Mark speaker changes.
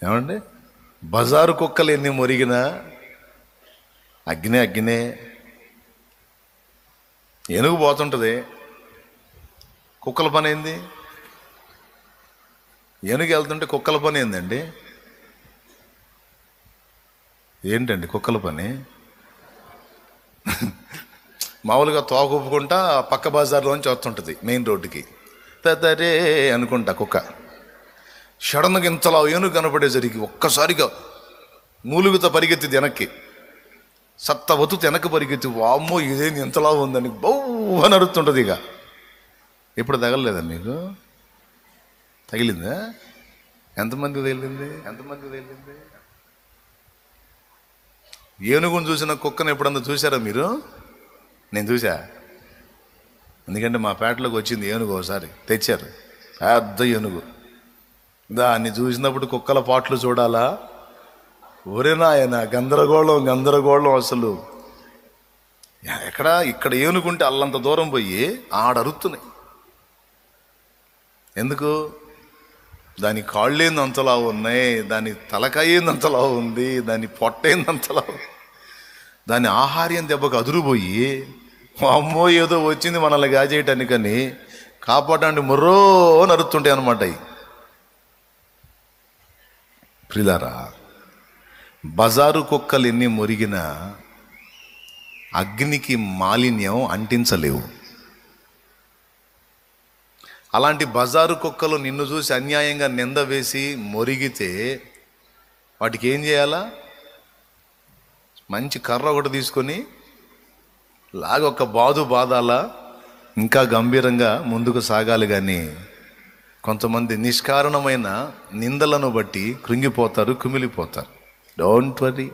Speaker 1: ఏమండి? బజారు కుక్కలు ఎన్ని మొరిగినా అగ్నే అగ్నే. ఏనుగు పోతుంటుంది, కుక్కల పని ఏంది? ఏనుగు వెళ్తుంటే కుక్కల పని ఏందండి? ఏంటండి కుక్కల పని? మామూలుగా తోక ఒప్పుకుంటా పక్క బజార్లోంచి వస్తుంటుంది మెయిన్ రోడ్డుకి, తరే అనుకుంటా కుక్క. సడన్గా ఇంతలా ఏనుగు కనపడేసరికి ఒక్కసారిగా మూలుగుతో పరిగెత్తి వెనక్కి, సత్త వతుకు వెనక్కి పరిగెత్తి, వామ్మో ఇదేంది ఇంతలా ఉందని బౌ అని అరుతుంటుంది. ఇక ఇప్పుడు తగలలేదా మీకు? తగిలిందా? ఎంతమంది తగిలింది? ఏనుగును చూసిన కుక్కను ఎప్పుడన్నా చూసారా మీరు? నేను చూసా. ఎందుకంటే మా పేటలోకి వచ్చింది ఏనుగు, ఒకసారి తెచ్చారు పెద్ద ఏనుగు. దాన్ని చూసినప్పుడు కుక్కల పాటలు చూడాలా? ఒరేనాయన గందరగోళం అసలు. ఇక్కడ ఏనుగుంటే అల్లంత దూరం పోయి ఆడరుతున్నాయి. ఎందుకు? దాని కాళ్ళేంది అంతలా ఉన్నాయి, దాని తలకాయేందంతలా ఉంది, దాని పొట్టేందంతలా ఉంది, దాని ఆహార్యం దెబ్బకు అదురుపోయి అమ్మో ఏదో వచ్చింది మనల్ని గాజేయటానికని కాపాడండి మొర్రో నరుతుంటాయి అనమాట. ప్రిలారా, బజారు కుక్కలు ఎన్ని మొరిగినా అగ్నికి మాలిన్యం అంటించలేవు. అలాంటి బజారు కుక్కలు నిన్ను చూసి అన్యాయంగా నింద వేసి మొరిగితే వాటికి ఏం చేయాలా? మంచి కర్ర ఒకటి తీసుకొని ఒక బాదాలా, ఇంకా గంభీరంగా ముందుకు సాగాలి. కానీ కొంతమంది నిష్కారణమైన నిందలను బట్టి కృంగిపోతారు, కుమిలిపోతారు. Don't worry.